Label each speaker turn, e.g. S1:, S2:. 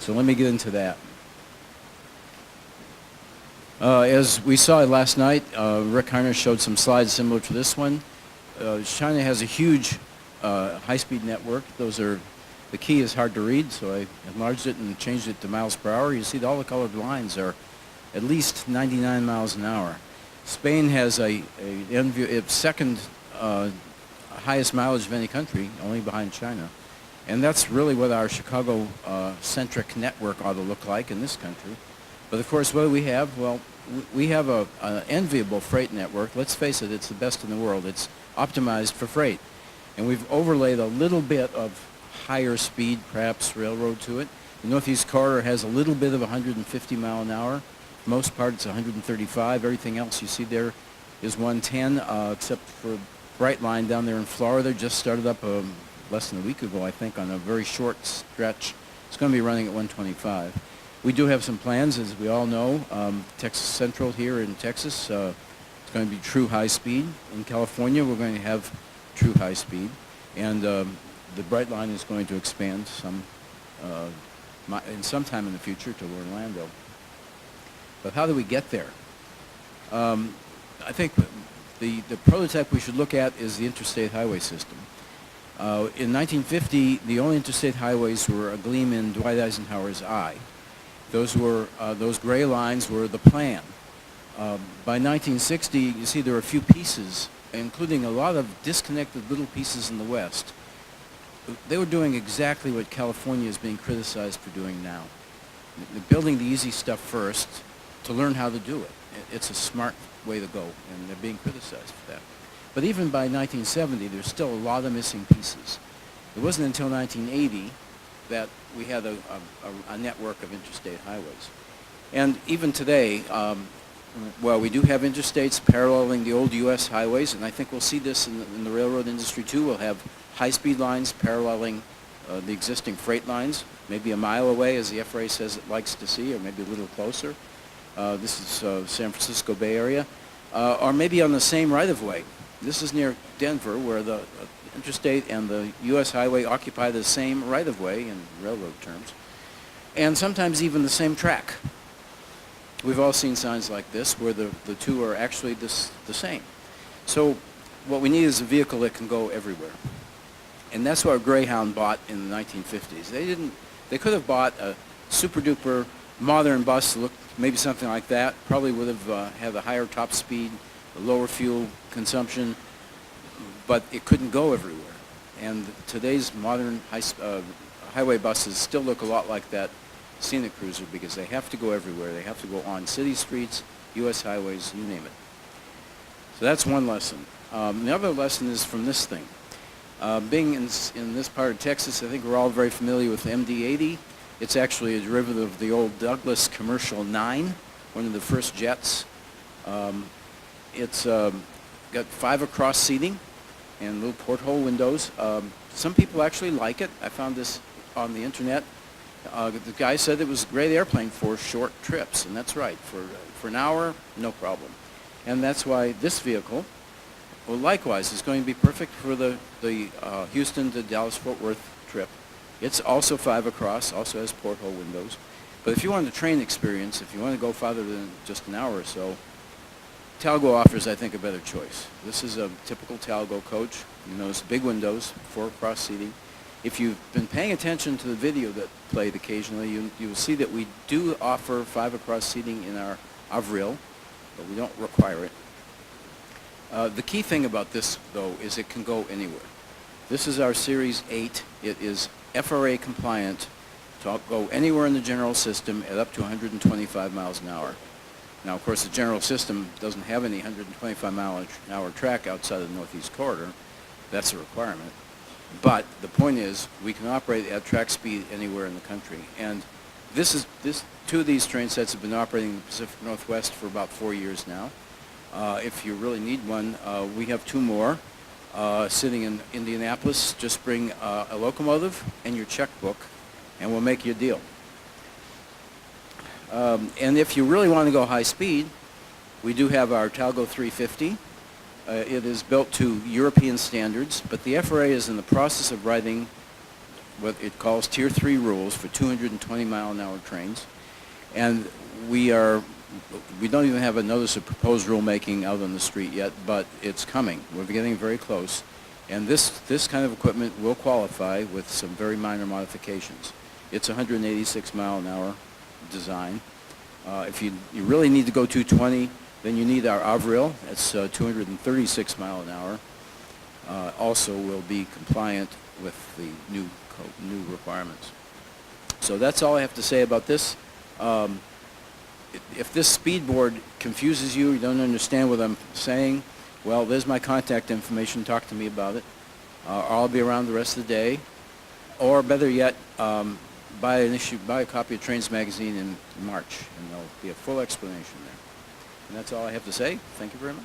S1: So let me get into that. As we saw last night, Rick Heiner showed some slides similar to this one. China has a huge high-speed network. The key is hard to read, so I enlarged it and changed it to miles per hour. You see all the colored lines are at least 99 miles an hour. Spain has its second highest mileage of any country, only behind China. And that's really what our Chicago-centric network ought to look like in this country. But of course, what do we have? Well, we have an enviable freight network. Let's face it, it's the best in the world. It's optimized for freight. And we've overlaid a little bit of higher speed, perhaps railroad to it. The Northeast Corridor has a little bit of 150 mile an hour. For most part, it's 135. Everything else you see there is 110, except for Brightline down there in Florida. Just started up less than a week ago, I think, on a very short stretch. It's going to be running at 125. We do have some plans, as we all know. Texas Central here in Texas, it's going to be true high speed. In California, we're going to have true high speed. And the Brightline is going to expand sometime in the future to Orlando. But how do we get there? I think the prototype we should look at is the interstate highway system. In 1950, the only interstate highways were a gleam in Dwight Eisenhower's eye. Those gray lines were the plan. By 1960, you see there were a few pieces, including a lot of disconnected little pieces in the West. They were doing exactly what California is being criticized for doing now. They're building the easy stuff first to learn how to do it. It's a smart way to go, and they're being criticized for that. But even by 1970, there's still a lot of missing pieces. It wasn't until 1980 that we had a network of interstate highways. And even today, well, we do have interstates paralleling the old U.S. highways, and I think we'll see this in the railroad industry too. We'll have high-speed lines paralleling the existing freight lines, maybe a mile away, as the FRA says it likes to see, or maybe a little closer. This is San Francisco Bay Area, or maybe on the same right-of-way. This is near Denver, where the interstate and the U.S. highway occupy the same right-of-way in railroad terms, and sometimes even the same track. We've all seen signs like this where the two are actually the same. So what we need is a vehicle that can go everywhere. And that's what Greyhound bought in the 1950s. They could have bought a super-duper modern bus that looked maybe something like that, probably would have had a higher top speed, a lower fuel consumption, but it couldn't go everywhere. And today's modern highway buses still look a lot like that scenic cruiser because they have to go everywhere. They have to go on city streets, U.S. highways, you name it. So that's one lesson. The other lesson is from this thing. Being in this part of Texas, I think we're all very familiar with MD-80. It's actually a derivative of the old Douglas Commercial 9, one of the first jets. It's got 5 across seating and little porthole windows. Some people actually like it. I found this on the internet. The guy said it was a great airplane for short trips, and that's right. For an hour, no problem. And that's why this vehicle, well, likewise, is going to be perfect for the Houston to Dallas-Fort Worth trip. It's also 5 across, also has porthole windows. But if you want a train experience, if you want to go farther than just an hour or so, Talgo offers, I think, a better choice. This is a typical Talgo coach. You notice big windows, 4 across seating. If you've been paying attention to the video that played occasionally, you will see that we do offer 5 across seating in our Avril, but we don't require it. The key thing about this, though, is it can go anywhere. This is our Series 8. It is FRA compliant to go anywhere in the general system at up to 125 miles an hour. Now, of course, the general system doesn't have any 125 mile an hour track outside of the Northeast Corridor. That's a requirement. But the point is, we can operate at track speed anywhere in the country. And two of these train sets have been operating in the Pacific Northwest for about 4 years now. If you really need one, we have 2 more sitting in Indianapolis. Just bring a locomotive and your checkbook, and we'll make you a deal. And if you really want to go high speed, we do have our Talgo 350. It is built to European standards, but the FRA is in the process of writing what it calls Tier 3 rules for 220-mile-an-hour trains. And we don't even have a notice of proposed rulemaking out on the street yet, but it's coming. We're getting very close. And this kind of equipment will qualify with some very minor modifications. It's 186-mile-an-hour design. If you really need to go 220, then you need our Avril. It's 236 mile an hour. Also will be compliant with the new requirements. So that's all I have to say about this. If this speed board confuses you, you don't understand what I'm saying, well, there's my contact information. Talk to me about it. I'll be around the rest of the day. Or better yet, buy a copy of Trains Magazine in March, and there'll be a full explanation there. And that's all I have to say. Thank you very much.